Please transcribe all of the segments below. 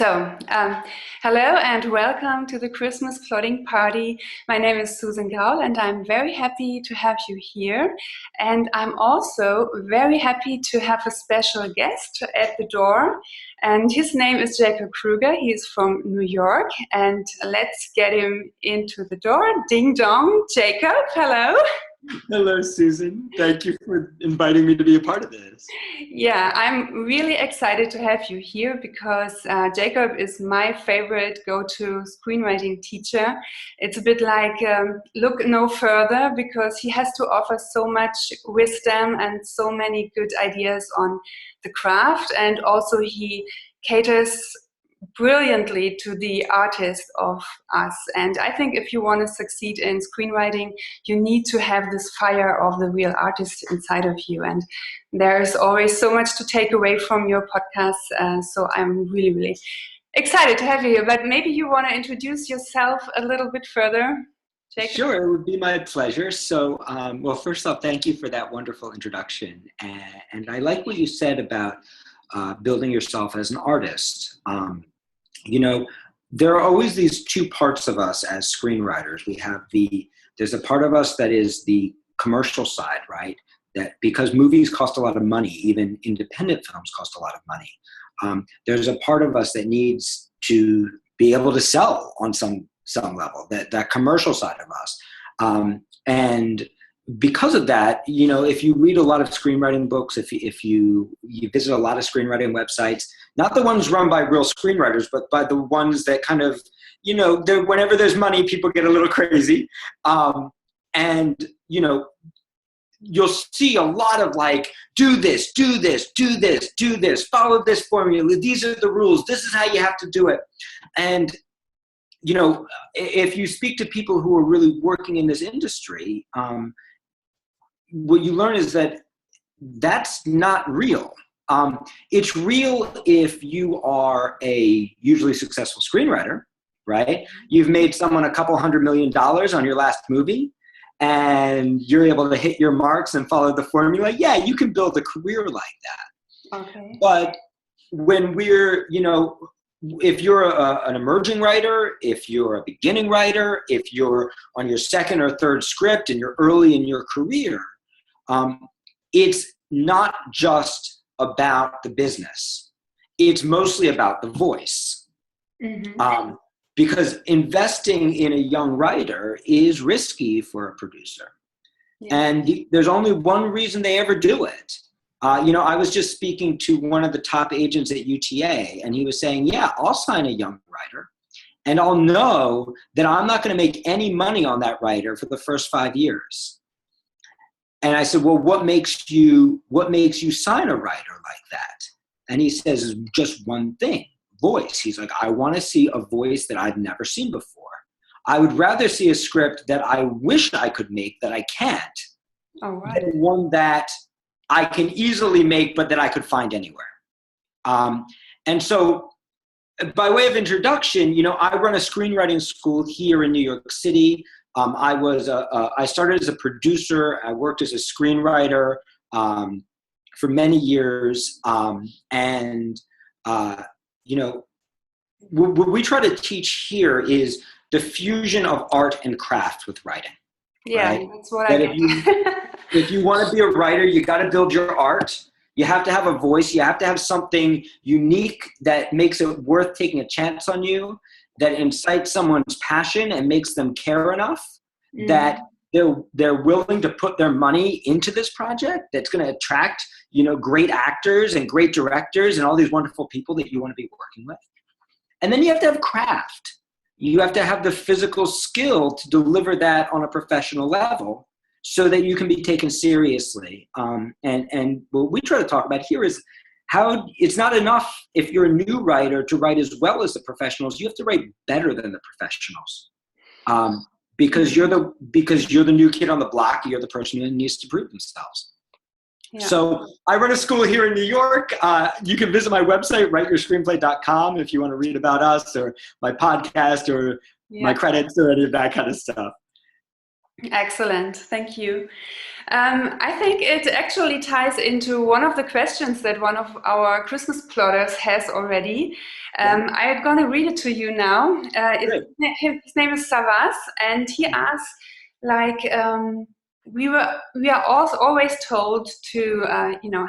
So, hello and welcome to the Christmas plotting party. My name is Susan Graul and I'm very happy to have you here. And I'm also very happy to have a special guest at the door. And his name is Jacob Krueger. He's from New York. And let's get him into the door. Ding dong. Jacob, hello. Hello, Susan. Thank you for inviting me to be a part of this. Yeah, I'm really excited to have you here because Jacob is my favorite go-to screenwriting teacher. It's a bit like look no further because he has to offer so much wisdom and so many good ideas on the craft, and also he caters brilliantly to the artist of us. And I think if you want to succeed in screenwriting, you need to have this fire of the real artist inside of you. And there's always so much to take away from your podcast. So I'm really, really excited to have you here. But maybe you want to introduce yourself a little bit further, Jacob? Sure, it would be my pleasure. So, well, first off, thank you for that wonderful introduction. And I like what you said about building yourself as an artist. You know, there are always these two parts of us as screenwriters. There's a part of us that is the commercial side, right? That because movies cost a lot of money, even independent films cost a lot of money. There's a part of us that needs to be able to sell on some level, that commercial side of us. And because of that, you know, if you read a lot of screenwriting books, if you visit a lot of screenwriting websites, not the ones run by real screenwriters, but by the ones that kind of, you know, whenever there's money, people get a little crazy. And, you know, you'll see a lot of like, do this, do this, do this, do this, follow this formula. These are the rules. This is how you have to do it. And, you know, if you speak to people who are really working in this industry, what you learn is that that's not real. It's real if you are a usually successful screenwriter, right? You've made someone a couple $100 million on your last movie, and you're able to hit your marks and follow the formula. Yeah, you can build a career like that. Okay. But when we're, you know, if you're an emerging writer, if you're a beginning writer, if you're on your second or third script and you're early in your career, it's not just about the business. It's mostly about the voice. Mm-hmm. Because investing in a young writer is risky for a producer. Yeah. And there's only one reason they ever do it. You know, I was just speaking to one of the top agents at UTA, and he was saying, yeah, I'll sign a young writer, and I'll know that I'm not going to make any money on that writer for the first 5 years. And I said, well, what makes you sign a writer like that? And he says, just one thing, voice. He's like, I want to see a voice that I've never seen before. I would rather see a script that I wish I could make that I can't, than one that I can easily make but that I could find anywhere. And so by way of introduction, you know, I run a screenwriting school here in New York City. I started as a producer. I worked as a screenwriter for many years. You know, what we try to teach here is the fusion of art and craft with writing. Yeah, right? That's what I mean. If you want to be a writer, you got to build your art. You have to have a voice. You have to have something unique that makes it worth taking a chance on you, that incites someone's passion and makes them care enough that they're willing to put their money into this project that's going to attract, you know, great actors and great directors and all these wonderful people that you want to be working with. And then you have to have craft. You have to have the physical skill to deliver that on a professional level so that you can be taken seriously. And what we try to talk about here is how it's not enough if you're a new writer to write as well as the professionals. You have to write better than the professionals, because you're the new kid on the block. You're the person who needs to prove themselves. Yeah. So I run a school here in New York. You can visit my website, writeyourscreenplay.com, if you want to read about us or my podcast or my credits or any of that kind of stuff. Excellent, thank you. I think it actually ties into one of the questions that one of our Christmas plotters has already. I'm going to read it to you now. His name is Savas, and he asks, like, we are also always told to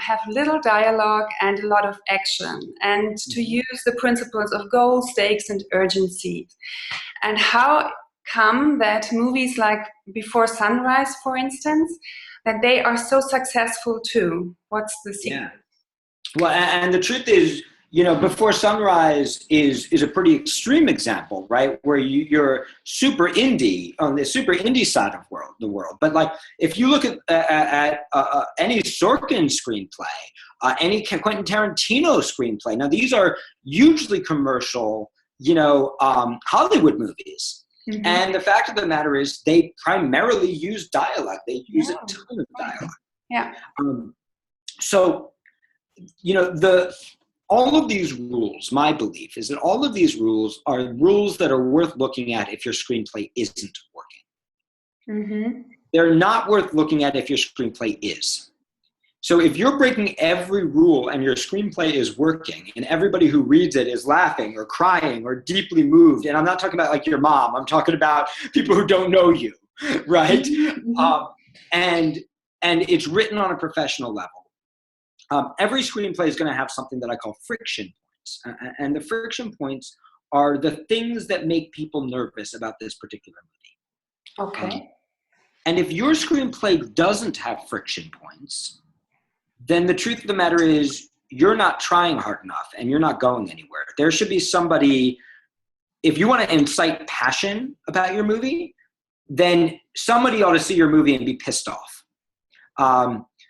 have little dialogue and a lot of action, and to use the principles of goal, stakes, and urgency. And how come that movies like Before Sunrise, for instance, that they are so successful too? What's the secret? Yeah. Well, and the truth is, Before Sunrise is a pretty extreme example, right? Where you're super indie on the super indie side of the world. But like, if you look at any Sorkin screenplay, any Quentin Tarantino screenplay, now these are hugely commercial, Hollywood movies. Mm-hmm. And the fact of the matter is, they primarily use dialogue. They use a ton of dialogue. Yeah. So, all of these rules, my belief is that all of these rules are rules that are worth looking at if your screenplay isn't working. Mm-hmm. They're not worth looking at if your screenplay is. So if you're breaking every rule and your screenplay is working and everybody who reads it is laughing or crying or deeply moved, and I'm not talking about like your mom, I'm talking about people who don't know you, right? Mm-hmm. And it's written on a professional level. Every screenplay is going to have something that I call friction points. And the friction points are the things that make people nervous about this particular movie. Okay. And if your screenplay doesn't have friction points, then the truth of the matter is you're not trying hard enough and you're not going anywhere. There should be somebody, if you want to incite passion about your movie, then somebody ought to see your movie and be pissed off.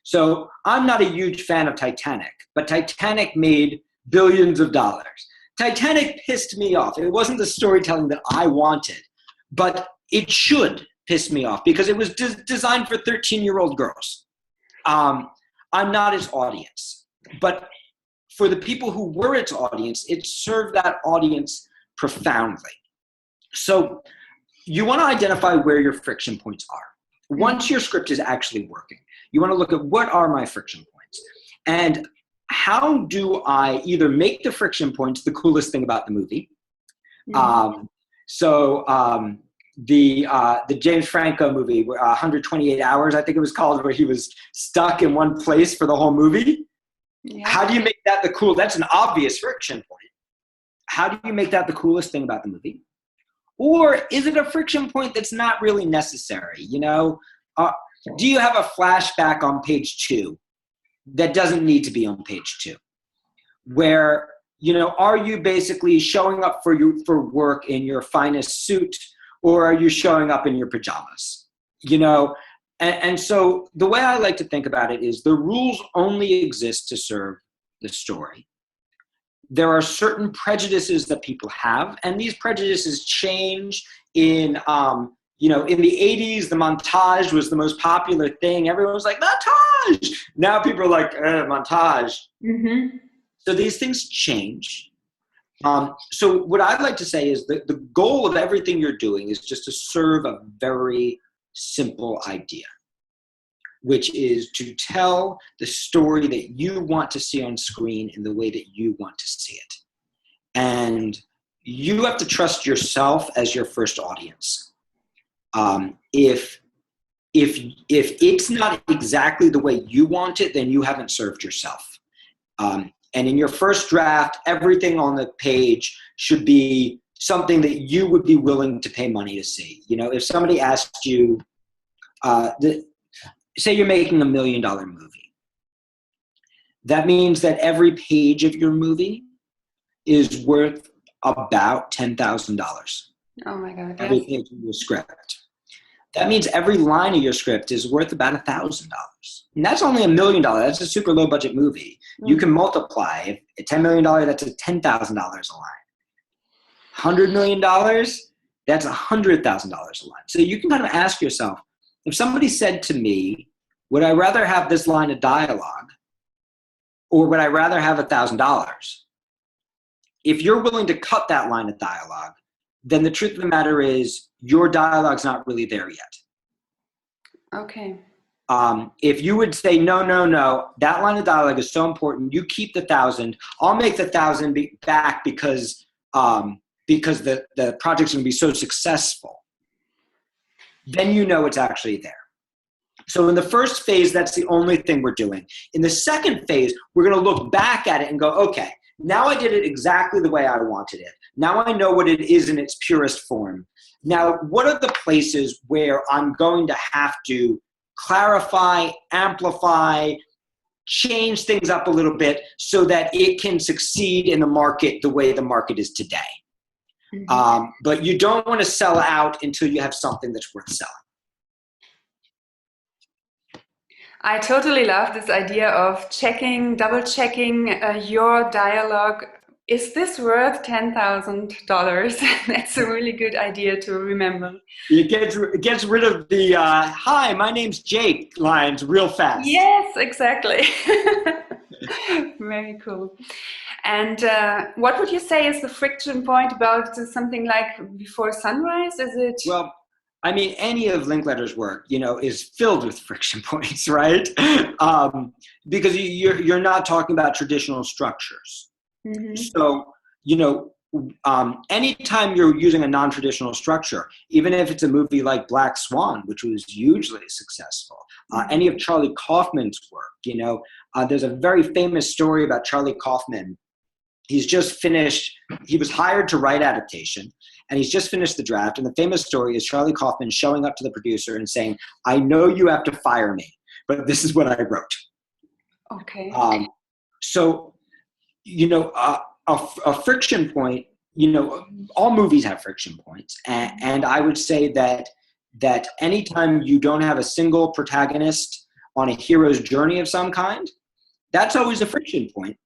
So I'm not a huge fan of Titanic, but Titanic made billions of dollars. Titanic pissed me off. It wasn't the storytelling that I wanted, but it should piss me off because it was designed for 13-year-old girls. I'm not its audience, but for the people who were its audience, it served that audience profoundly. So you want to identify where your friction points are. Once your script is actually working, you want to look at what are my friction points and how do I either make the friction points the coolest thing about the movie. Mm-hmm. The James Franco movie, 128 Hours, I think it was called, where he was stuck in one place for the whole movie. Yeah. How do you make that that's an obvious friction point. How do you make that the coolest thing about the movie? Or is it a friction point that's not really necessary? Do you have a flashback on page 2 that doesn't need to be on page 2? Where, are you basically showing up for work in your finest suit, or are you showing up in your pajamas? And so the way I like to think about it is the rules only exist to serve the story. There are certain prejudices that people have, and these prejudices change in, in the 80s, the montage was the most popular thing. Everyone was like, montage! Now people are like, montage. Mm-hmm. So these things change. So what I'd like to say is that the goal of everything you're doing is just to serve a very simple idea, which is to tell the story that you want to see on screen in the way that you want to see it. And you have to trust yourself as your first audience. If it's not exactly the way you want it, then you haven't served yourself. And in your first draft, everything on the page should be something that you would be willing to pay money to see. If somebody asked you, say you're making $1 million movie, that means that every page of your movie is worth about $10,000. Oh my God. Every page of your script. That means every line of your script is worth about $1,000. And that's only $1 million. That's a super low budget movie. Mm-hmm. You can multiply. If $10 million, that's $10,000 a line. $100 million, that's $100,000 a line. So you can kind of ask yourself, if somebody said to me, would I rather have this line of dialogue or would I rather have $1,000? If you're willing to cut that line of dialogue, then the truth of the matter is your dialogue's not really there yet. Okay. If you would say, no, no, no, that line of dialogue is so important, you keep the 1,000, I'll make the 1,000 back because the project's going to be so successful, then you know it's actually there. So in the first phase, that's the only thing we're doing. In the second phase, we're going to look back at it and go, okay, now I did it exactly the way I wanted it. Now I know what it is in its purest form. Now, what are the places where I'm going to have to clarify, amplify, change things up a little bit so that it can succeed in the market the way the market is today? Mm-hmm. But you don't want to sell out until you have something that's worth selling. I totally love this idea of double checking your dialogue. Is this worth $10,000? That's a really good idea to remember. It gets rid of the "Hi, my name's Jake" lines real fast. Yes, exactly. Very cool. And what would you say is the friction point about something like Before Sunrise? Is it? Well, I mean, any of Linkletter's work, is filled with friction points, right? Because you're not talking about traditional structures. Mm-hmm. So, anytime you're using a non-traditional structure, even if it's a movie like Black Swan, which was hugely successful, any of Charlie Kaufman's work, there's a very famous story about Charlie Kaufman. He's just finished, he was hired to write adaptation, and he's just finished the draft. And the famous story is Charlie Kaufman showing up to the producer and saying, I know you have to fire me, but this is what I wrote. Okay. So, a friction point, all movies have friction points. And I would say that anytime you don't have a single protagonist on a hero's journey of some kind, that's always a friction point.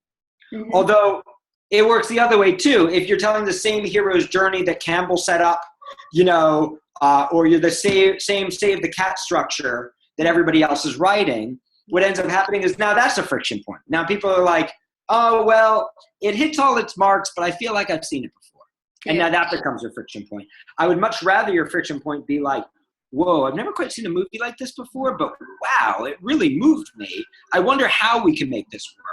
Mm-hmm. Although it works the other way too. If you're telling the same hero's journey that Campbell set up, or you're the same save the cat structure that everybody else is writing, what ends up happening is now that's a friction point. Now people are like, oh, well, it hits all its marks, but I feel like I've seen it before. And now that becomes a friction point. I would much rather your friction point be like, whoa, I've never quite seen a movie like this before, but wow, it really moved me. I wonder how we can make this work.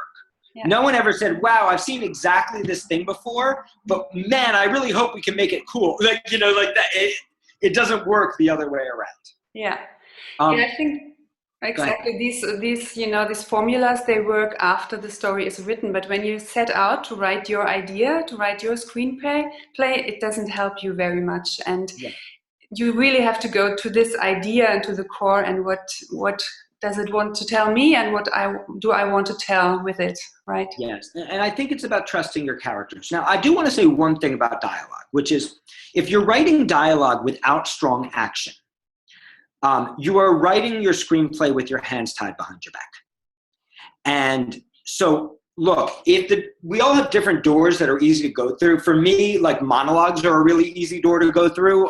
Yeah. No one ever said, wow, I've seen exactly this thing before, but man, I really hope we can make it cool. Like that. It doesn't work the other way around. Yeah. I think exactly these formulas, they work after the story is written. But when you set out to write your idea, to write your screenplay, it doesn't help you very much. And you really have to go to this idea and to the core and what does it want to tell me and what do I want to tell with it, right? Yes, and I think it's about trusting your characters. Now, I do want to say one thing about dialogue, which is if you're writing dialogue without strong action, you are writing your screenplay with your hands tied behind your back. And so, look, we all have different doors that are easy to go through. For me, like monologues are a really easy door to go through.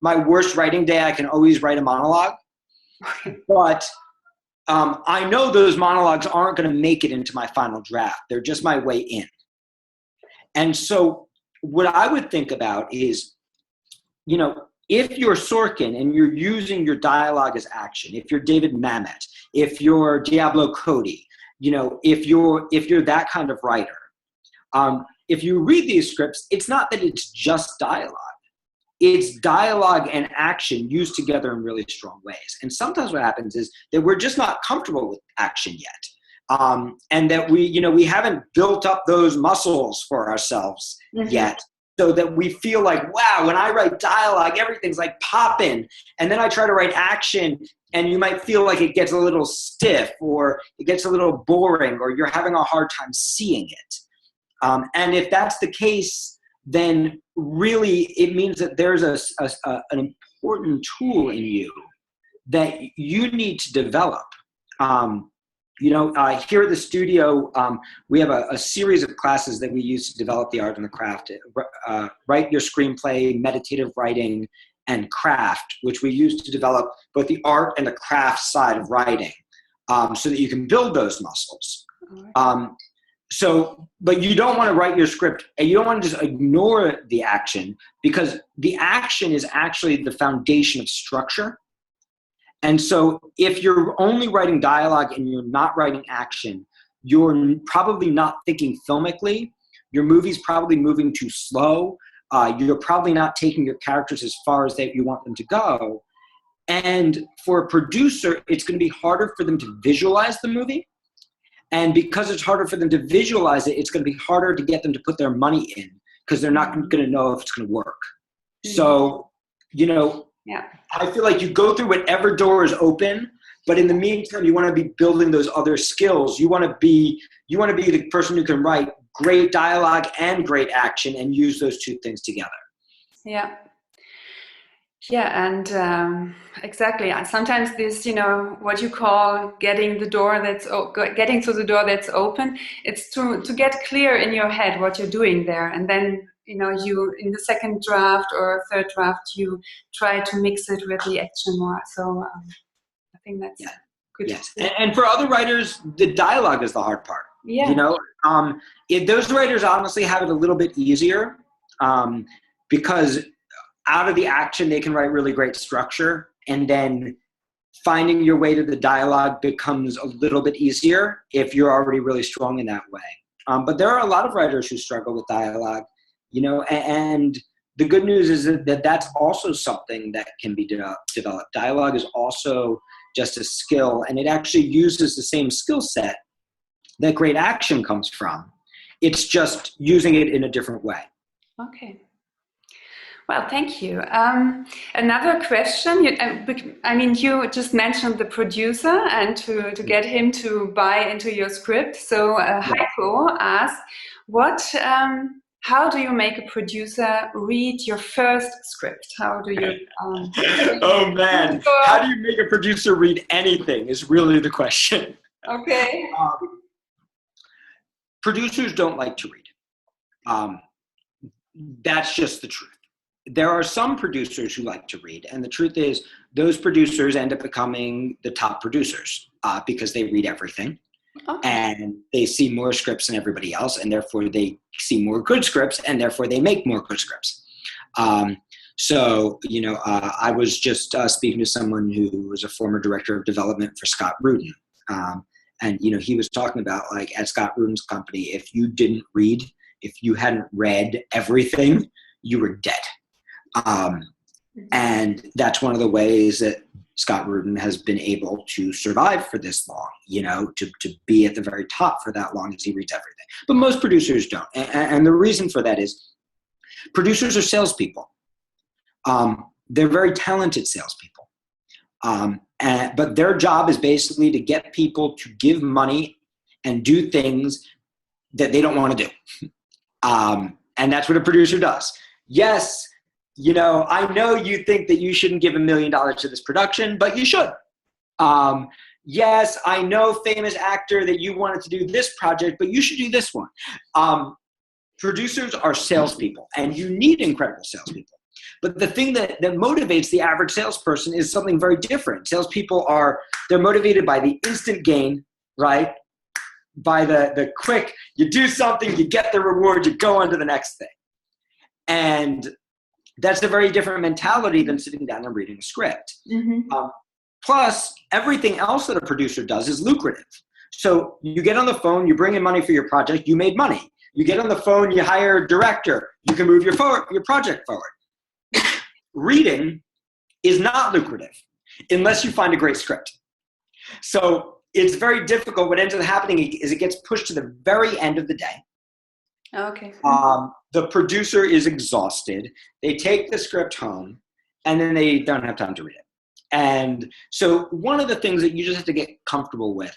My worst writing day, I can always write a monologue. But I know those monologues aren't going to make it into my final draft. They're just my way in. And so what I would think about is, if you're Sorkin and you're using your dialogue as action, if you're David Mamet, if you're Diablo Cody, if you're that kind of writer, if you read these scripts, it's not that it's just dialogue. It's dialogue and action used together in really strong ways. And sometimes what happens is that we're just not comfortable with action yet. And that we haven't built up those muscles for ourselves yet. So that we feel like, wow, when I write dialogue, everything's like popping. And then I try to write action and you might feel like it gets a little stiff or it gets a little boring or you're having a hard time seeing it. And if that's the case, then really it means that there's an important tool in you that you need to develop. Here at the studio, we have a series of classes that we use to develop the art and the craft. Write your screenplay, meditative writing, and craft, which we use to develop both the art and the craft side of writing, so that you can build those muscles. But you don't want to write your script and you don't want to just ignore the action because the action is actually the foundation of structure. And so if you're only writing dialogue and you're not writing action, you're probably not thinking filmically. Your movie's probably moving too slow. You're probably not taking your characters as far as you want them to go. And for a producer, it's going to be harder for them to visualize the movie. And because it's harder for them to visualize it, it's going to be harder to get them to put their money in because they're not going to know if it's going to work. So, you know, I feel like you go through whatever door is open, but in the meantime, you want to be building those other skills. You want to be the person who can write great dialogue and great action and use those two things together. Yeah. Yeah, and exactly. Sometimes this, you know, what you call getting through the door that's open. It's to get clear in your head what you're doing there, and then, you know, you in the second draft or third draft you try to mix it with the action more. So I think that's good. Yes, and for other writers, the dialogue is the hard part. Yeah. You know, if those writers honestly have it a little bit easier, because out of the action, they can write really great structure, and then finding your way to the dialogue becomes a little bit easier if you're already really strong in that way. But there are a lot of writers who struggle with dialogue, you know, and the good news is that that's also something that can be developed. Dialogue is also just a skill, and it actually uses the same skill set that great action comes from. It's just using it in a different way. Okay. Well, thank you. Another question. You just mentioned the producer and to get him to buy into your script. So Heiko asked, how do you make a producer read your first script? How do you? Oh man, how do you make a producer read anything is really the question. Okay. Producers don't like to read. That's just the truth. There are some producers who like to read, and the truth is those producers end up becoming the top producers because they read everything. Okay. And they see more scripts than everybody else, and therefore they see more good scripts, and therefore they make more good scripts. So, you know, I was just speaking to someone who was a former director of development for Scott Rudin. And, you know, he was talking about, like, at Scott Rudin's company, if you didn't read, if you hadn't read everything, you were dead. And that's one of the ways that Scott Rudin has been able to survive for this long, you know, to be at the very top for that long as he reads everything. But most producers don't. And the reason for that is producers are salespeople. They're very talented salespeople. But their job is basically to get people to give money and do things that they don't want to do. And that's what a producer does. Yes, you know, I know you think that you shouldn't give $1 million to this production, but you should. Yes, I know, famous actor, that you wanted to do this project, but you should do this one. Producers are salespeople, and you need incredible salespeople. But the thing that motivates the average salesperson is something very different. Salespeople they're motivated by the instant gain, right? By the quick, you do something, you get the reward, you go on to the next thing. And that's a very different mentality than sitting down and reading a script. Mm-hmm. Plus, everything else that a producer does is lucrative. So you get on the phone, you bring in money for your project, you made money. You get on the phone, you hire a director, you can move your project forward. Reading is not lucrative unless you find a great script. So it's very difficult. What ends up happening is it gets pushed to the very end of the day. Okay. The producer is exhausted. They take the script home, and then they don't have time to read it. And so one of the things that you just have to get comfortable with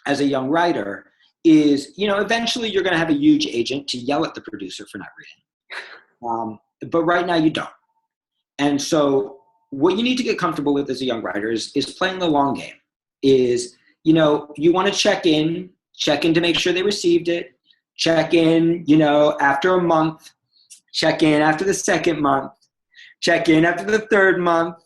as a young writer is, you know, eventually you're going to have a huge agent to yell at the producer for not reading. But right now you don't. And so what you need to get comfortable with as a young writer is playing the long game. Is, you know, you want to check in to make sure they received it. Check in, you know, after a month, check in after the second month, check in after the third month.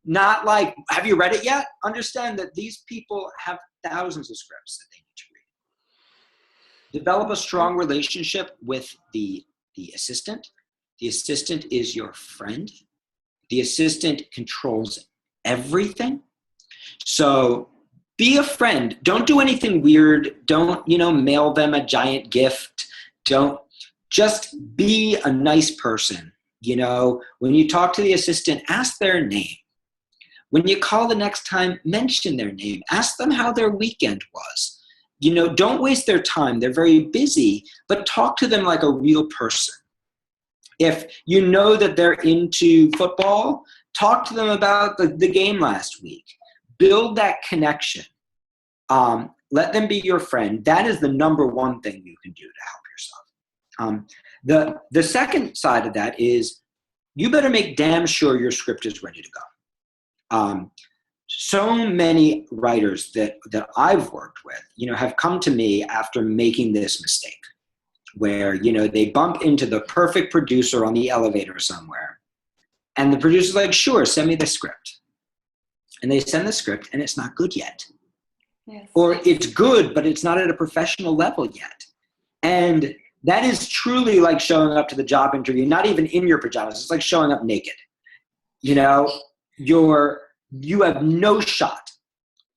Not like, have you read it yet? Understand that these people have thousands of scripts that they need to read. Develop a strong relationship with the assistant. The assistant is your friend. The assistant controls everything. So be a friend. Don't do anything weird. Don't, mail them a giant gift. Don't, just be a nice person. When you talk to the assistant, ask their name. When you call the next time, mention their name. Ask them how their weekend was. Don't waste their time. They're very busy, but talk to them like a real person. If you know that they're into football, talk to them about the game last week. Build that connection. Let them be your friend. That is the number one thing you can do to help yourself. The second side of that is you better make damn sure your script is ready to go. So many writers that I've worked with, have come to me after making this mistake where, they bump into the perfect producer on the elevator somewhere. And the producer's like, sure, send me the script. And they send the script and it's not good yet. Yes. Or it's good, but it's not at a professional level yet. And that is truly like showing up to the job interview, not even in your pajamas. It's like showing up naked. You have no shot.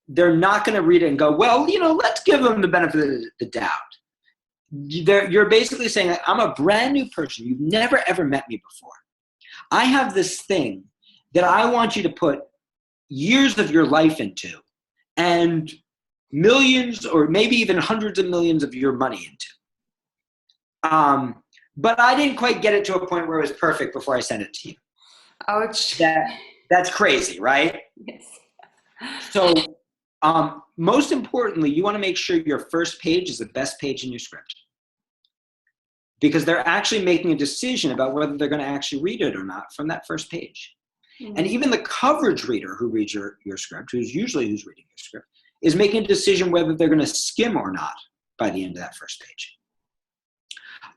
They're not going to read it and go, well, let's give them the benefit of the doubt. You're basically saying, I'm a brand new person. You've never, ever met me before. I have this thing that I want you to put years of your life into and millions or maybe even hundreds of millions of your money into. But I didn't quite get it to a point where it was perfect before I sent it to you. Ouch. That's crazy, right? Yes. So most importantly, you want to make sure your first page is the best page in your script. Because they're actually making a decision about whether they're going to actually read it or not from that first page. Mm-hmm. And even the coverage reader who reads your script, who's reading your script, is making a decision whether they're going to skim or not by the end of that first page.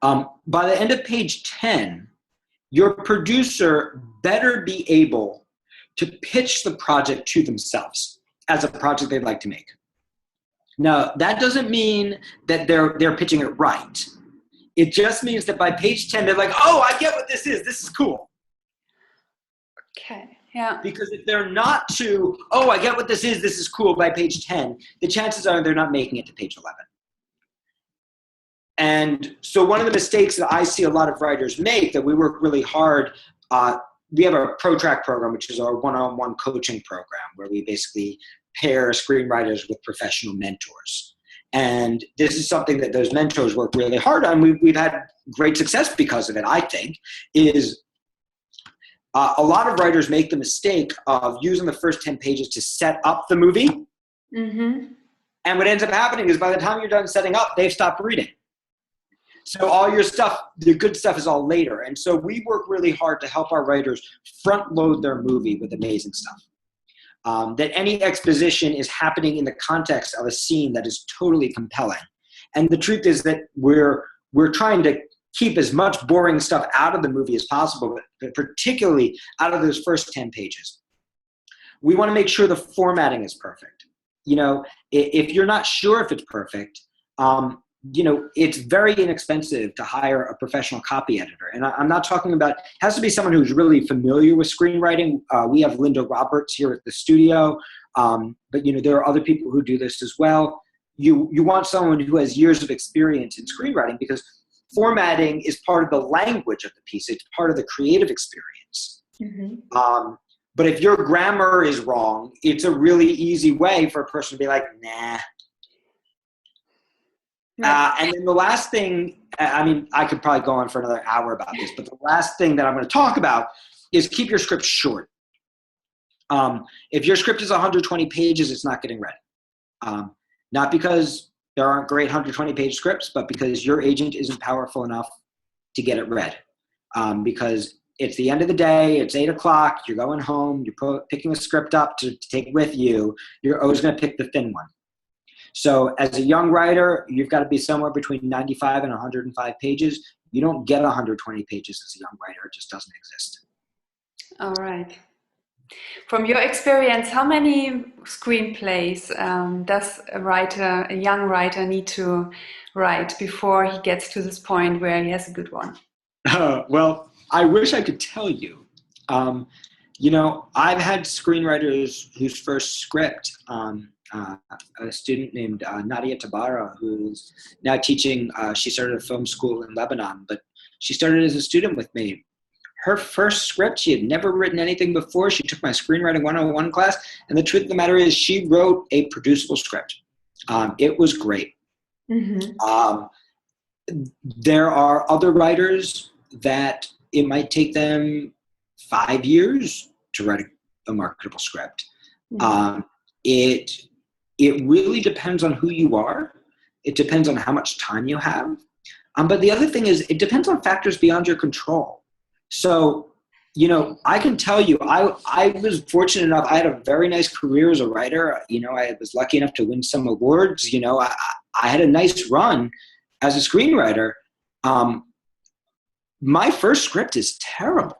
By the end of page 10, your producer better be able to pitch the project to themselves as a project they'd like to make. Now, that doesn't mean that they're pitching it right. It just means that by page 10, they're like, oh, I get what this is. This is cool. Okay, yeah. Because if they're not to, oh, I get what this is cool by page 10, the chances are they're not making it to page 11. And so one of the mistakes that I see a lot of writers make that we work really hard, we have a ProTrack program, which is our one-on-one coaching program where we basically pair screenwriters with professional mentors. And this is something that those mentors work really hard on. We've had great success because of it, I think, is a lot of writers make the mistake of using the first 10 pages to set up the movie. Mm-hmm. And what ends up happening is by the time you're done setting up, they've stopped reading. So all your stuff, the good stuff is all later. And so we work really hard to help our writers front load their movie with amazing stuff. That any exposition is happening in the context of a scene that is totally compelling. And the truth is that we're trying to keep as much boring stuff out of the movie as possible, but particularly out of those first 10 pages. We want to make sure the formatting is perfect. If you're not sure if it's perfect, it's very inexpensive to hire a professional copy editor. And I'm not talking about, it has to be someone who's really familiar with screenwriting. We have Linda Roberts here at the studio, but there are other people who do this as well. You want someone who has years of experience in screenwriting because formatting is part of the language of the piece. It's part of the creative experience. Mm-hmm. But if your grammar is wrong, it's a really easy way for a person to be like, nah. And then the last thing, I could probably go on for another hour about this, but the last thing that I'm going to talk about is keep your script short. If your script is 120 pages, it's not getting read. Not because there aren't great 120-page scripts, but because your agent isn't powerful enough to get it read. Because it's the end of the day, it's 8 o'clock, you're going home, you're picking a script up to take with you, you're always going to pick the thin one. So as a young writer, you've got to be somewhere between 95 and 105 pages. You don't get 120 pages as a young writer. It just doesn't exist. All right. From your experience, how many screenplays does a young writer need to write before he gets to this point where he has a good one? Well, I wish I could tell you. You know, I've had screenwriters whose first script, a student named Nadia Tabara, who's now teaching, she started a film school in Lebanon, but she started as a student with me. Her first script, she had never written anything before. She took my screenwriting 101 class, and the truth of the matter is she wrote a producible script. It was great. Mm-hmm. There are other writers that it might take them 5 years to write a marketable script. Mm-hmm. It really depends on who you are. It depends on how much time you have. But the other thing is it depends on factors beyond your control. So, you know, I can tell you, I was fortunate enough. I had a very nice career as a writer. You know, I was lucky enough to win some awards. You know, I had a nice run as a screenwriter. My first script is terrible.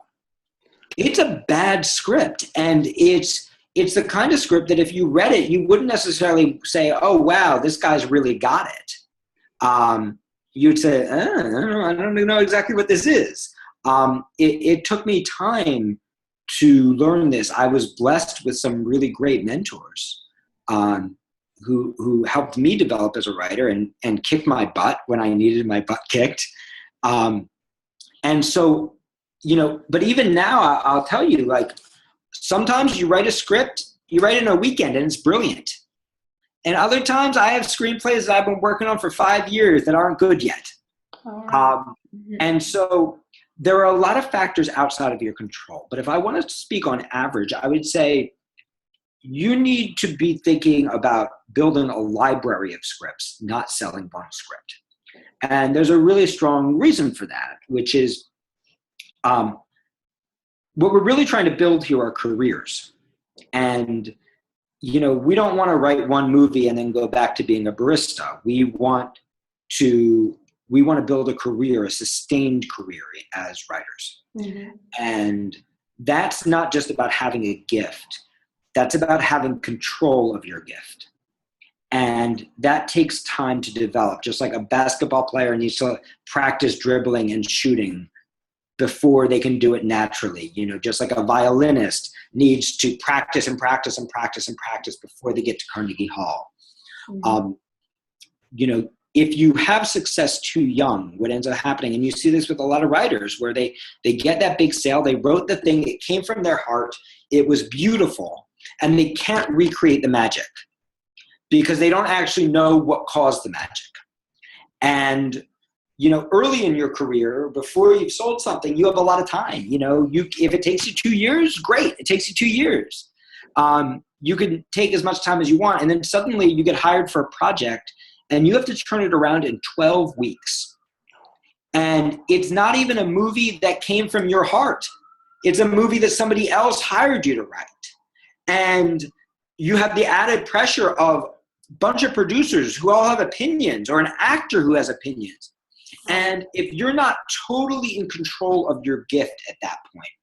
It's a bad script, and it's the kind of script that if you read it, you wouldn't necessarily say, "Oh, wow, this guy's really got it." You'd say, "I don't know exactly what this is." It took me time to learn this. I was blessed with some really great mentors who helped me develop as a writer and kicked my butt when I needed my butt kicked. And so, you know, but even now I'll tell you, like, sometimes you write a script, you write it in a weekend and it's brilliant. And other times I have screenplays that I've been working on for 5 years that aren't good yet. And so there are a lot of factors outside of your control. But if I want to speak on average, I would say you need to be thinking about building a library of scripts, not selling one script. And there's a really strong reason for that, which is what we're really trying to build here are careers. And, you know, we don't want to write one movie and then go back to being a barista. We want to build a career, a sustained career as writers. Mm-hmm. And that's not just about having a gift. That's about having control of your gift. And that takes time to develop, just like a basketball player needs to practice dribbling and shooting before they can do it naturally. You know, just like a violinist needs to practice and practice and practice and practice before they get to Carnegie Hall. Mm-hmm. You know, if you have success too young, what ends up happening, and you see this with a lot of writers, where they get that big sale, they wrote the thing, it came from their heart, it was beautiful, and they can't recreate the magic because they don't actually know what caused the magic. And, you know, early in your career, before you've sold something, you have a lot of time. You know, if it takes you 2 years, great, it takes you 2 years. You can take as much time as you want, and then suddenly you get hired for a project, and you have to turn it around in 12 weeks. And it's not even a movie that came from your heart. It's a movie that somebody else hired you to write. And you have the added pressure of a bunch of producers who all have opinions, or an actor who has opinions. And if you're not totally in control of your gift at that point,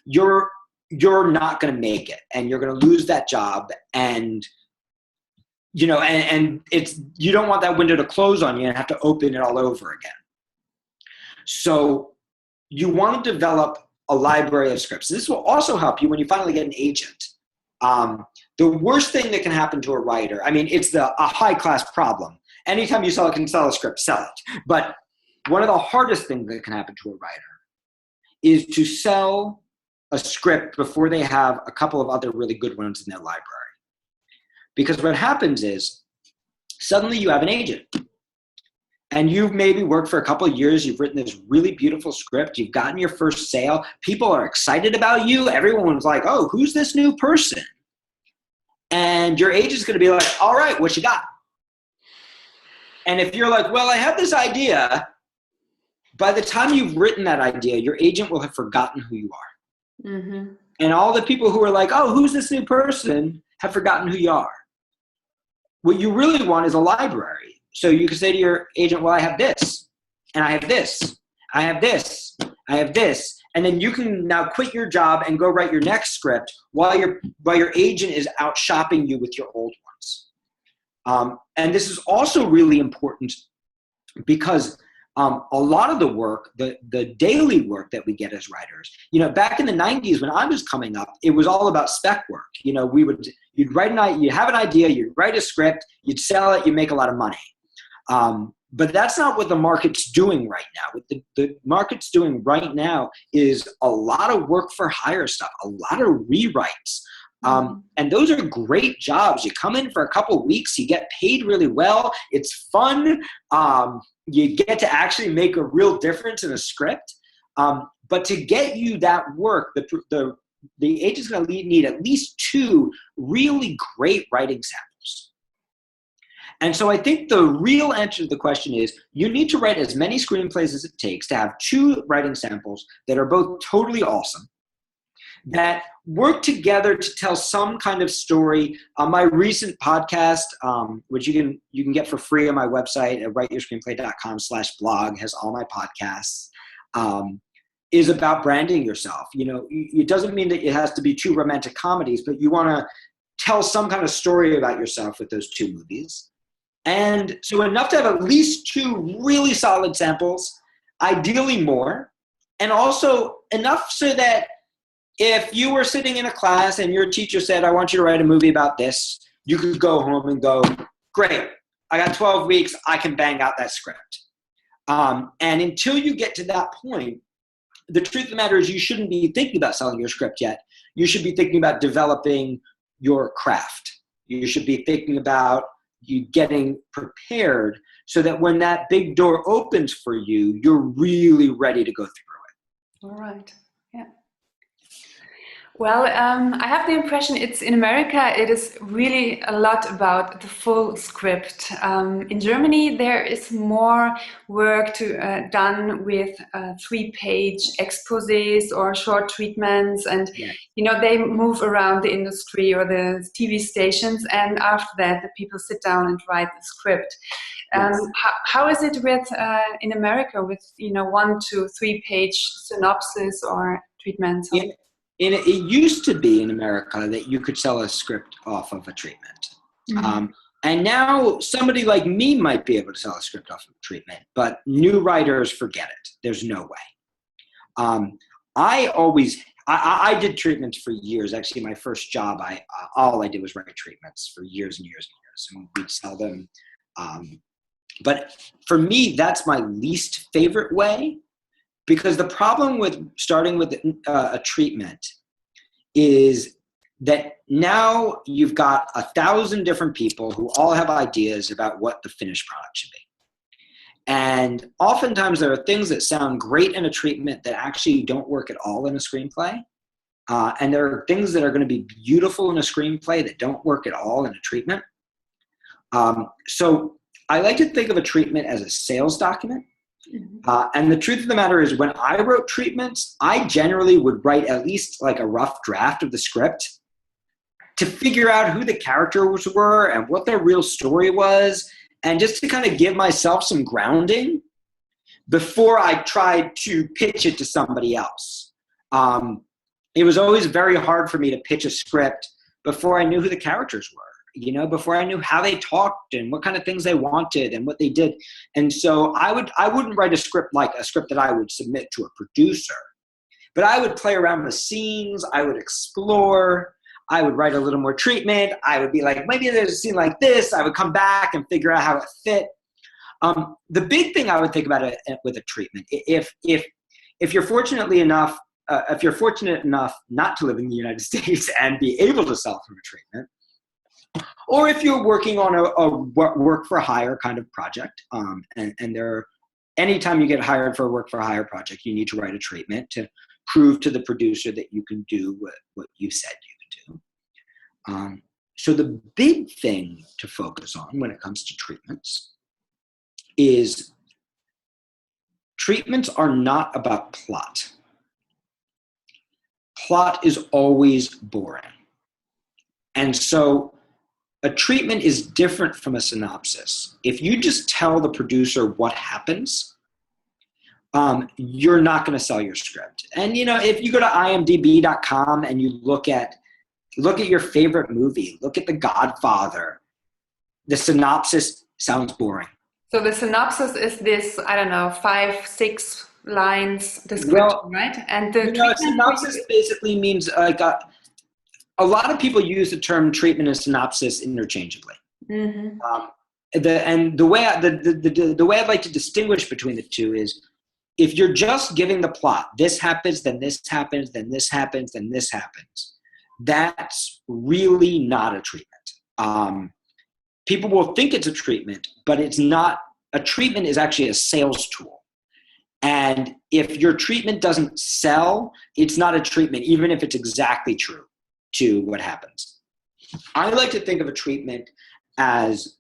you're not going to make it, and you're going to lose that job. And you know, and it's, you don't want that window to close on you and have to open it all over again. So you want to develop a library of scripts. This will also help you when you finally get an agent. The worst thing that can happen to a writer, I mean, it's a high-class problem. Anytime you can sell a script, sell it. But one of the hardest things that can happen to a writer is to sell a script before they have a couple of other really good ones in their library. Because what happens is suddenly you have an agent, and you've maybe worked for a couple of years. You've written this really beautiful script. You've gotten your first sale. People are excited about you. Everyone's like, oh, who's this new person? And your agent's going to be like, all right, what you got? And if you're like, well, I have this idea, by the time you've written that idea, your agent will have forgotten who you are. Mm-hmm. And all the people who are like, oh, who's this new person, have forgotten who you are. What you really want is a library. So you can say to your agent, well, I have this, and I have this, I have this, I have this. And then you can now quit your job and go write your next script while your agent is out shopping you with your old ones. And this is also really important because a lot of the work, the daily work that we get as writers, back in the 90s when I was coming up, it was all about spec work. You'd have an idea, you'd write a script, you'd sell it, you make a lot of money. But that's not what the market's doing right now. What the market's doing right now is a lot of work for hire stuff, a lot of rewrites. And those are great jobs. You come in for a couple of weeks, you get paid really well. It's fun. You get to actually make a real difference in a script. But to get you that work, the agent's going to need at least 2 really great writing samples. And so I think the real answer to the question is you need to write as many screenplays as it takes to have 2 writing samples that are both totally awesome, that work together to tell some kind of story. My recent podcast, which you can get for free on my website at writeyourscreenplay.com/blog, has all my podcasts, is about branding yourself. It doesn't mean that it has to be 2 romantic comedies, but you want to tell some kind of story about yourself with those 2 movies. And so enough to have at least 2 really solid samples, ideally more, and also enough so that if you were sitting in a class and your teacher said, I want you to write a movie about this, you could go home and go, great, I got 12 weeks, I can bang out that script. And until you get to that point, the truth of the matter is you shouldn't be thinking about selling your script yet. You should be thinking about developing your craft. You should be thinking about you getting prepared so that when that big door opens for you, you're really ready to go through it. All right. Yeah. Well, I have the impression in America, it is really a lot about the full script. In Germany, there is more work done with 3-page exposés or short treatments, and they move around the industry or the TV stations, and after that, the people sit down and write the script. How is it in America with 1 to 3-page synopsis or treatments? It used to be in America that you could sell a script off of a treatment. And now somebody like me might be able to sell a script off of a treatment, but new writers forget it. There's no way. I did treatments for years. Actually, my first job, all I did was write treatments for years and years and years, and we'd sell them. But for me, that's my least favorite way. Because the problem with starting with a treatment is that now you've got 1,000 different people who all have ideas about what the finished product should be. And oftentimes there are things that sound great in a treatment that actually don't work at all in a screenplay. And there are things that are going to be beautiful in a screenplay that don't work at all in a treatment. So I like to think of a treatment as a sales document. And the truth of the matter is when I wrote treatments, I generally would write at least like a rough draft of the script to figure out who the characters were and what their real story was, and just to kind of give myself some grounding before I tried to pitch it to somebody else. It was always very hard for me to pitch a script before I knew who the characters were. Before I knew how they talked and what kind of things they wanted and what they did. And so I wouldn't write a script like a script that I would submit to a producer, but I would play around with scenes. I would explore. I would write a little more treatment. I would be like, maybe there's a scene like this. I would come back and figure out how it fit. The big thing I would think about it with a treatment, if you're fortunate enough not to live in the United States and be able to sell from a treatment, or if you're working on a work for hire kind of project, and anytime you get hired for a work for hire project, you need to write a treatment to prove to the producer that you can do what you said you could do. So the big thing to focus on when it comes to treatments is treatments are not about plot. Plot is always boring. And so a treatment is different from a synopsis. If you just tell the producer what happens, you're not going to sell your script. And if you go to imdb.com and you look at your favorite movie, look at The Godfather, the synopsis sounds boring. So the synopsis is this, I don't know, 5, 6 lines description, Well, right? And the you know, a treatment for synopsis you. basically means like a lot of people use the term treatment and synopsis interchangeably. Mm-hmm. The way I'd like to distinguish between the two is, if you're just giving the plot, this happens, then this happens, then this happens, then this happens, that's really not a treatment. People will think it's a treatment, but it's not. A treatment is actually a sales tool. And if your treatment doesn't sell, it's not a treatment, even if it's exactly true to what happens. I like to think of a treatment as,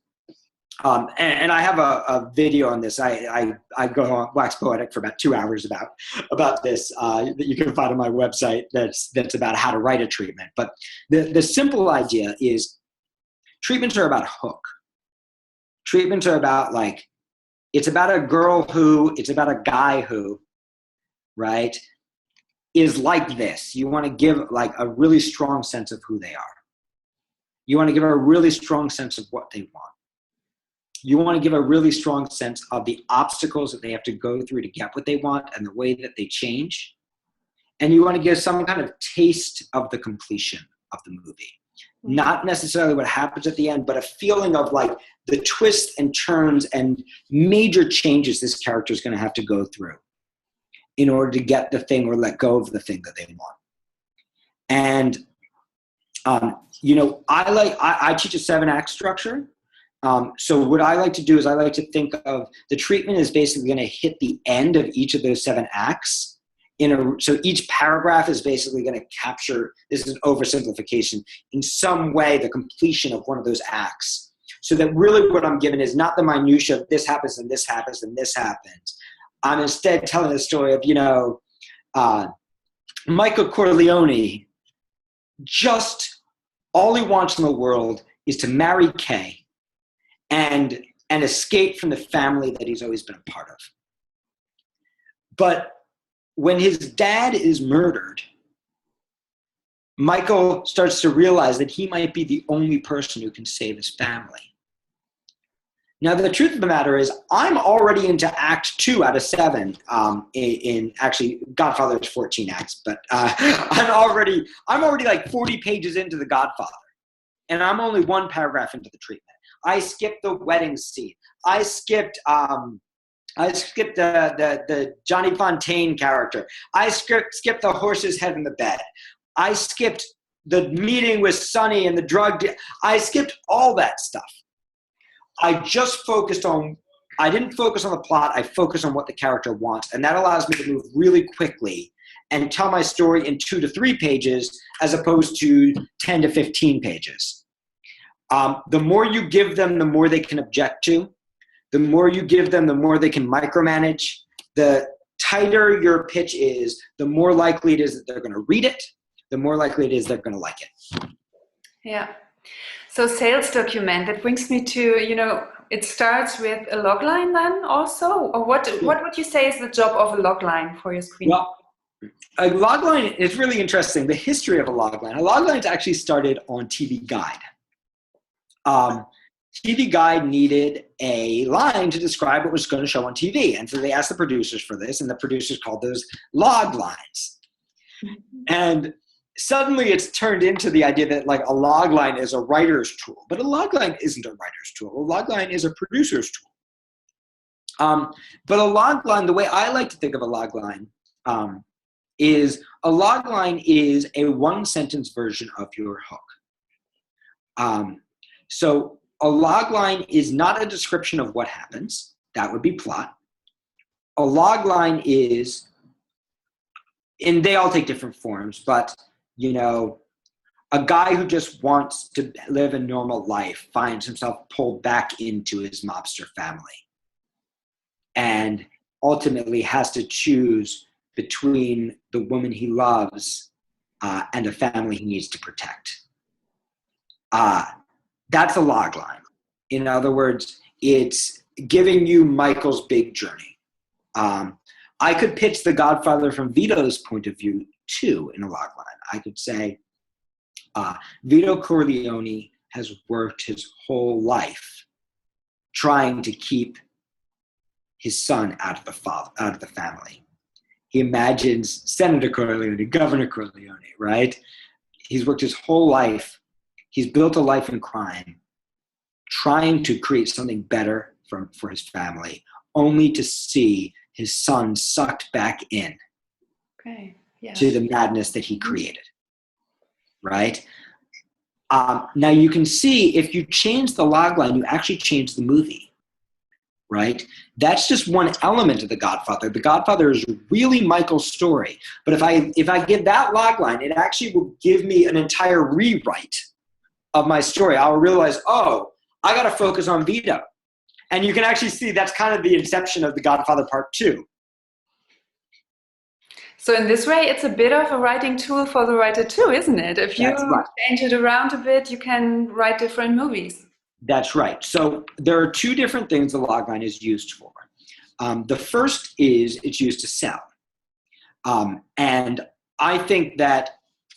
and I have a video on this. I go on wax poetic for about 2 hours about this that you can find on my website. That's about how to write a treatment. But the simple idea is, treatments are about hook. Treatments are about, like, it's about a girl who, it's about a guy who, right, is like this. You want to give like a really strong sense of who they are. You want to give a really strong sense of what they want. You want to give a really strong sense of the obstacles that they have to go through to get what they want and the way that they change. And you want to give some kind of taste of the completion of the movie. Not necessarily what happens at the end, but a feeling of like the twists and turns and major changes this character is going to have to go through in order to get the thing or let go of the thing that they want. And, you know, I teach a 7-act structure. So what I like to do is I like to think of the treatment is basically going to hit the end of each of those 7 acts. So each paragraph is basically going to capture, this is an oversimplification, in some way the completion of one of those acts. So that really what I'm giving is not the minutia of this happens and this happens and this happens. I'm instead telling the story of, you know, Michael Corleone, just all he wants in the world is to marry Kay and escape from the family that he's always been a part of. But when his dad is murdered, Michael starts to realize that he might be the only person who can save his family. Now, the truth of the matter is, I'm already into Act 2 out of 7. In actually, Godfather is 14 acts, but I'm already like 40 pages into The Godfather, and I'm only 1 paragraph into the treatment. I skipped the wedding scene. I skipped the Johnny Fontaine character. I skipped the horse's head in the bed. I skipped the meeting with Sonny and the drug. I skipped all that stuff. I just focused on, I didn't focus on the plot. I focused on what the character wants. And that allows me to move really quickly and tell my story in 2 to 3 pages as opposed to 10 to 15 pages. The more you give them, the more they can object to. The more you give them, the more they can micromanage. The tighter your pitch is, the more likely it is that they're going to read it, the more likely it is they're going to like it. Yeah. So sales document, that brings me to, you know, it starts with a logline then also? Or what would you say is the job of a logline for your screen? Well, a logline is really interesting. The history of a logline actually started on TV Guide. TV Guide needed a line to describe what was going to show on TV. And so they asked the producers for this, and the producers called those log lines. And suddenly it's turned into the idea that like a log line is a writer's tool. But a log line isn't a writer's tool. A log line is a producer's tool. But a log line, the way I like to think of a log line, is a log line is a 1-sentence version of your hook. So a log line is not a description of what happens. That would be plot. A log line is, and they all take different forms, but, you know, a guy who just wants to live a normal life finds himself pulled back into his mobster family and ultimately has to choose between the woman he loves and a family he needs to protect. That's a log line. In other words, it's giving you Michael's big journey. I could pitch The Godfather from Vito's point of view too in a log line. I could say, Vito Corleone has worked his whole life trying to keep his son out of the family. He imagines Senator Corleone, Governor Corleone, right? He's worked his whole life. He's built a life in crime, trying to create something better for his family, only to see his son sucked back in to the madness that he created, right? Now you can see if you change the logline, you actually change the movie, right? That's just one element of The Godfather. The Godfather is really Michael's story. But if I give that logline, it actually will give me an entire rewrite of my story. I'll realize, oh, I got to focus on Vito. And you can actually see that's kind of the inception of The Godfather Part 2. So in this way, it's a bit of a writing tool for the writer too, isn't it? If you change it around a bit, you can write different movies. That's right. So there are two different things the logline is used for. The first is it's used to sell. And I think that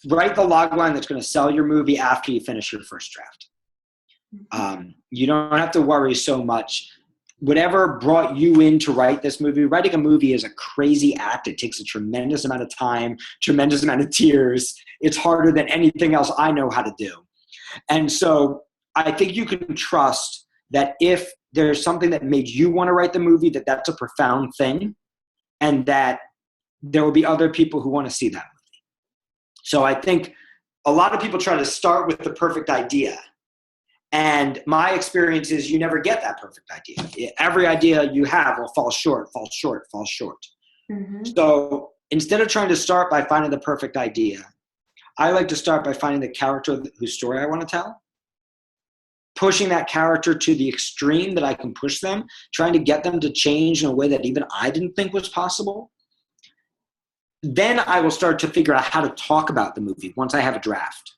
write the logline that's going to sell your movie after you finish your first draft. You don't have to worry so much. Whatever brought you in to write this movie, writing a movie is a crazy act. It takes a tremendous amount of time, tremendous amount of tears. It's harder than anything else I know how to do. And so I think you can trust that if there's something that made you want to write the movie, that's a profound thing, and that there will be other people who want to see that movie. So I think a lot of people try to start with the perfect idea. And my experience is you never get that perfect idea. Every idea you have will fall short, fall short, fall short. So instead of trying to start by finding the perfect idea, I like to start by finding the character whose story I want to tell, pushing that character to the extreme that I can push them, trying to get them to change in a way that even I didn't think was possible. Then I will start to figure out how to talk about the movie once I have a draft.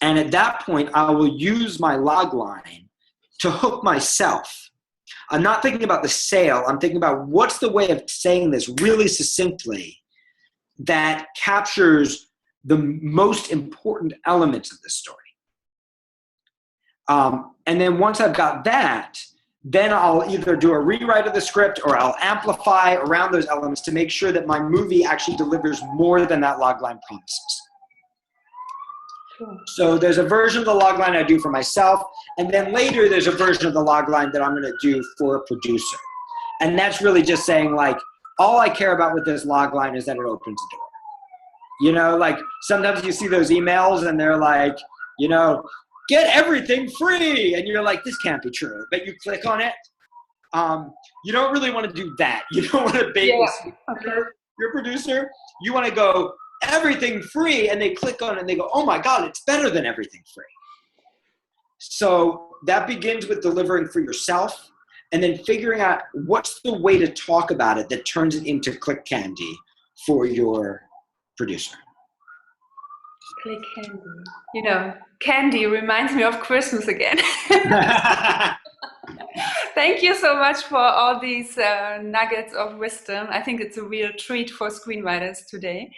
And at that point, I will use my logline to hook myself. I'm not thinking about the sale. I'm thinking about what's the way of saying this really succinctly that captures the most important elements of this story. And then once I've got that, then I'll either do a rewrite of the script or I'll amplify around those elements to make sure that my movie actually delivers more than that logline promises. So there's a version of the logline I do for myself, and then later there's a version of the logline that I'm going to do for a producer. And that's really just saying, like, all I care about with this logline is that it opens the door. You know, like sometimes you see those emails and they're like, you know, get everything free. And you're like, this can't be true. But you click on it. You don't really want to do that. You don't want to bait your producer. You want to go, everything free, and they click on it and they go, oh my God, it's better than everything free. So that begins with delivering for yourself and then figuring out what's the way to talk about it that turns it into click candy for your producer. Click candy. You know, candy reminds me of Christmas again. Thank you so much for all these nuggets of wisdom. I think it's a real treat for screenwriters today.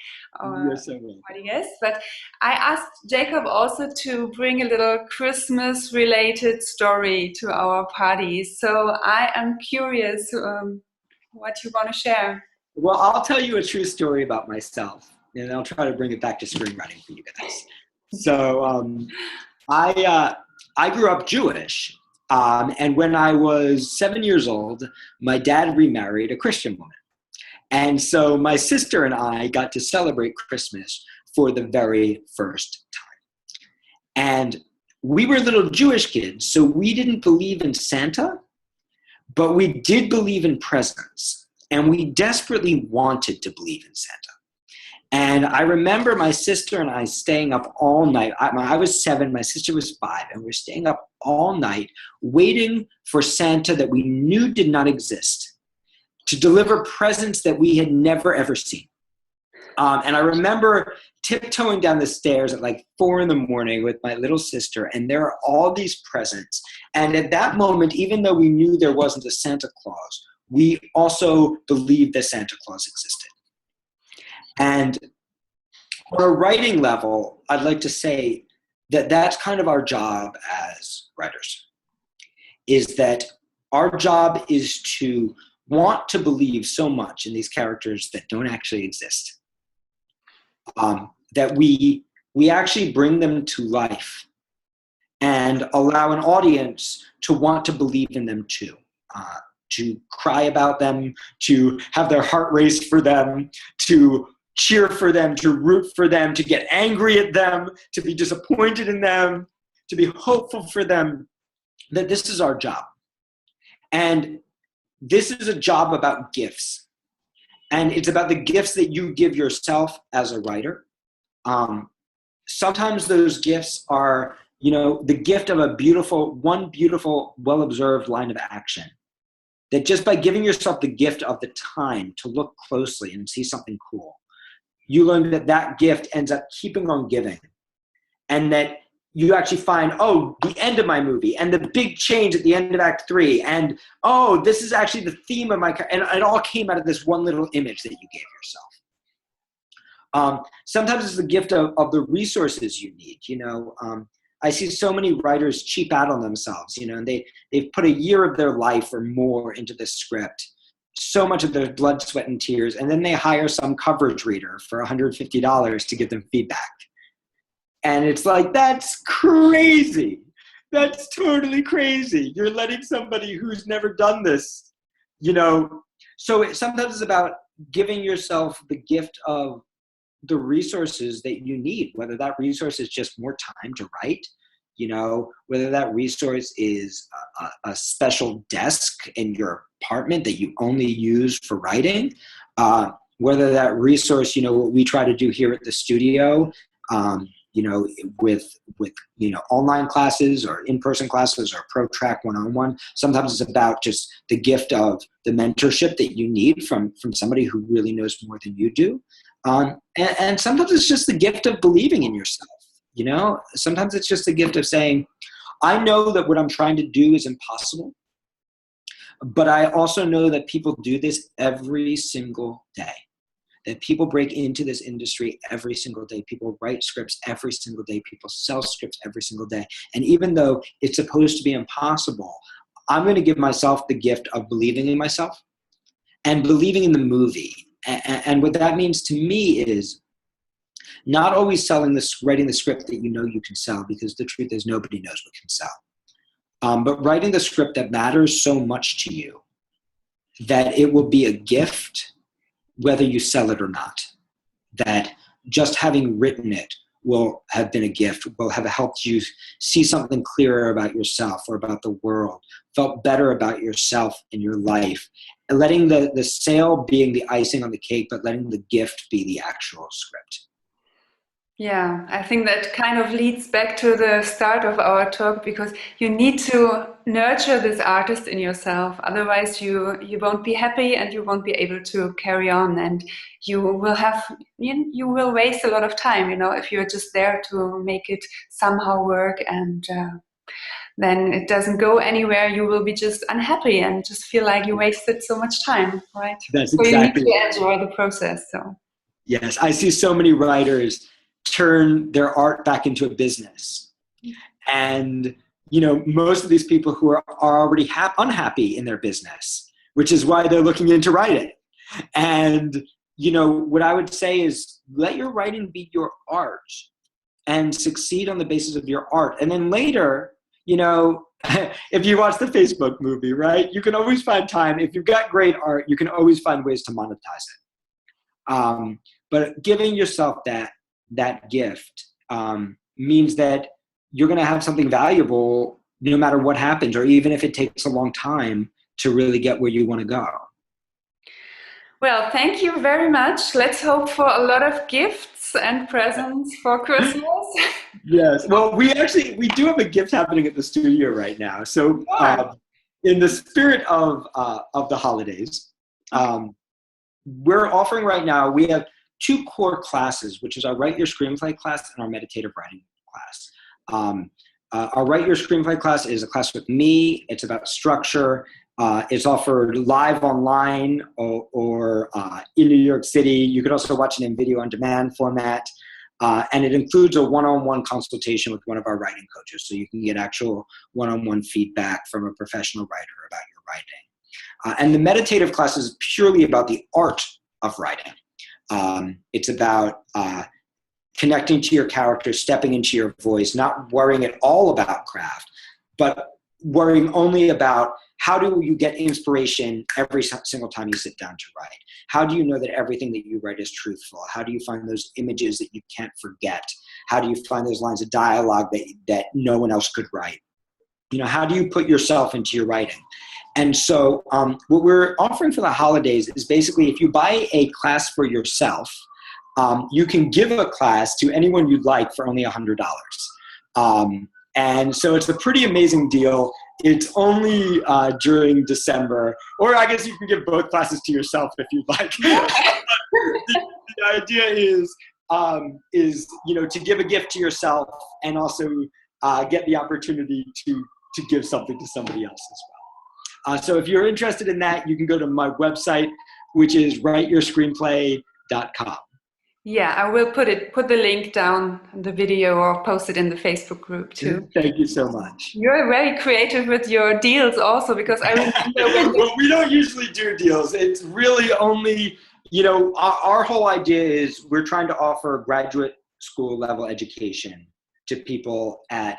You're so welcome. Yes, but I asked Jacob also to bring a little Christmas-related story to our party. So I am curious what you want to share. Well, I'll tell you a true story about myself, and I'll try to bring it back to screenwriting for you guys. So I grew up Jewish. And when I was 7 years old, my dad remarried a Christian woman. And so my sister and I got to celebrate Christmas for the very first time. And we were little Jewish kids, so we didn't believe in Santa, but we did believe in presents. And we desperately wanted to believe in Santa. And I remember my sister and I staying up all night. I was 7, my sister was 5, and we were staying up all night waiting for Santa that we knew did not exist to deliver presents that we had never, ever seen. And I remember tiptoeing down the stairs at like 4 a.m. with my little sister, and there are all these presents. And at that moment, even though we knew there wasn't a Santa Claus, we also believed that Santa Claus existed. And on a writing level, I'd like to say that that's kind of our job as writers, is that our job is to want to believe so much in these characters that don't actually exist, that we actually bring them to life and allow an audience to want to believe in them too, to cry about them, to have their heart race for them, to cheer for them, to root for them, to get angry at them, to be disappointed in them, to be hopeful for them, that this is our job. And this is a job about gifts. And it's about the gifts that you give yourself as a writer. Sometimes those gifts are, the gift of one beautiful, well-observed line of action. That just by giving yourself the gift of the time to look closely and see something cool, you learn that gift ends up keeping on giving. And that you actually find, the end of my movie and the big change at the end of Act 3. And, this is actually the theme of my, and it all came out of this one little image that you gave yourself. Sometimes it's the gift of the resources you need. I see so many writers cheap out on themselves, and they've put a year of their life or more into this script, so much of their blood, sweat, and tears, and then they hire some coverage reader for $150 to give them feedback. And it's like, that's crazy. That's totally crazy. You're letting somebody who's never done this, So sometimes it's about giving yourself the gift of the resources that you need, whether that resource is just more time to write, whether that resource is a special desk in your apartment that you only use for writing, whether that resource, what we try to do here at the studio, with online classes or in-person classes or ProTrack one-on-one. Sometimes it's about just the gift of the mentorship that you need from somebody who really knows more than you do. And sometimes it's just the gift of believing in yourself. Sometimes it's just the gift of saying, I know that what I'm trying to do is impossible, but I also know that people do this every single day. That people break into this industry every single day. People write scripts every single day. People sell scripts every single day. And even though it's supposed to be impossible, I'm going to give myself the gift of believing in myself and believing in the movie. And what that means to me is not always writing the script that you can sell, because the truth is nobody knows what can sell. But writing the script that matters so much to you that it will be a gift whether you sell it or not, that just having written it will have been a gift, will have helped you see something clearer about yourself or about the world, felt better about yourself and your life, and letting the sale being the icing on the cake, but letting the gift be the actual script. Yeah, I think that kind of leads back to the start of our talk, because you need to nurture this artist in yourself. Otherwise, you won't be happy and you won't be able to carry on, and you will waste a lot of time. If you're just there to make it somehow work and then it doesn't go anywhere, you will be just unhappy and just feel like you wasted so much time, right? That's so exactly. You need to enjoy the process. So yes, I see so many writers turn their art back into a business. And, most of these people who are already unhappy in their business, which is why they're looking into writing. And, what I would say is let your writing be your art and succeed on the basis of your art. And then later, if you watch the Facebook movie, right, you can always find time. If you've got great art, you can always find ways to monetize it. But giving yourself that gift means that you're going to have something valuable no matter what happens, or even if it takes a long time to really get where you want to go. Well, thank you very much. Let's hope for a lot of gifts and presents for Christmas. Yes. Well, we do have a gift happening at the studio right now. So in the spirit of the holidays, we're offering right now, we have 2 core classes, which is our Write Your Screenplay class and our Meditative Writing class. Our Write Your Screenplay class is a class with me. It's about structure. It's offered live online or in New York City. You could also watch it in video on demand format. And it includes a one-on-one consultation with one of our writing coaches. So you can get actual one-on-one feedback from a professional writer about your writing. And the meditative class is purely about the art of writing. It's about connecting to your character, stepping into your voice, not worrying at all about craft, but worrying only about how do you get inspiration every single time you sit down to write? How do you know that everything that you write is truthful? How do you find those images that you can't forget? How do you find those lines of dialogue that no one else could write? You know, how do you put yourself into your writing? And so what we're offering for the holidays is basically if you buy a class for yourself, you can give a class to anyone you'd like for only $100. And so it's a pretty amazing deal. It's only during December, or I guess you can give both classes to yourself if you'd like. the idea is you know, to give a gift to yourself and also get the opportunity to give something to somebody else as well. So if you're interested in that, you can go to my website, which is writeyourscreenplay.com. Yeah, I will put the link down in the video or post it in the Facebook group too. Thank you so much. You're very creative with your deals also, because I remember well, we don't usually do deals. It's really only, you know, our whole idea is we're trying to offer graduate school level education to people at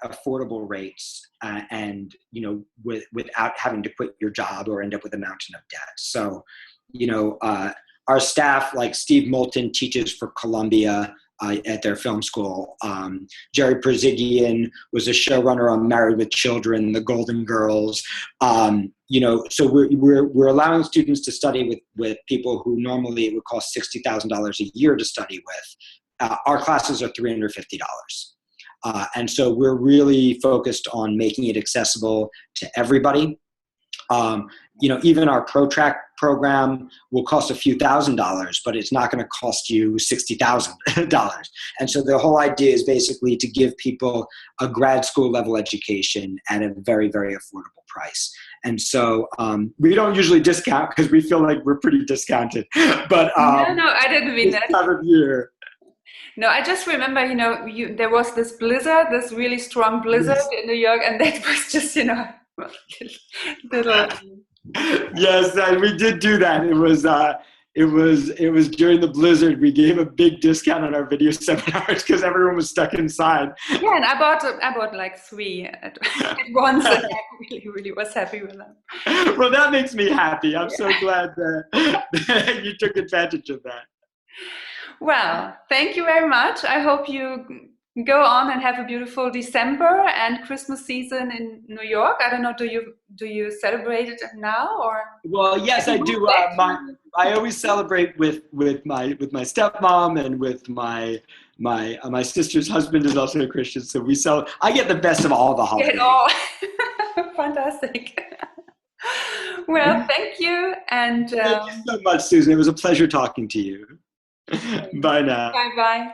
affordable rates and, you know, without having to quit your job or end up with a mountain of debt. So, you know, our staff, like Steve Moulton, teaches for Columbia at their film school. Jerry Perzigian was a showrunner on Married with Children, The Golden Girls. You know, so we're allowing students to study with people who normally it would cost $60,000 a year to study with. Our classes are $350. And so we're really focused on making it accessible to everybody. You know, even our ProTrack program will cost a few $1,000s, but it's not going to cost you $60,000. And so the whole idea is basically to give people a grad school level education at a very, very affordable price. And so we don't usually discount because we feel like we're pretty discounted. But no, I didn't mean that. This time of year. No, I just remember, you know, there was this blizzard, this really strong blizzard in New York, and that was just, you know, little. Yes, and we did do that. It was during the blizzard. We gave a big discount on our video seminars because everyone was stuck inside. Yeah, and I bought like 3 at once, and I really was happy with them. Well, that makes me happy. I'm so glad that you took advantage of that. Well, thank you very much. I hope you go on and have a beautiful December and Christmas season in New York. I don't know, do you celebrate it now or? Well, yes, I do. I always celebrate with my stepmom and with my sister's husband is also a Christian, so I get the best of all the holidays. Fantastic. Well, thank you, and thank you so much, Susan. It was a pleasure talking to you. Bye now. Bye bye.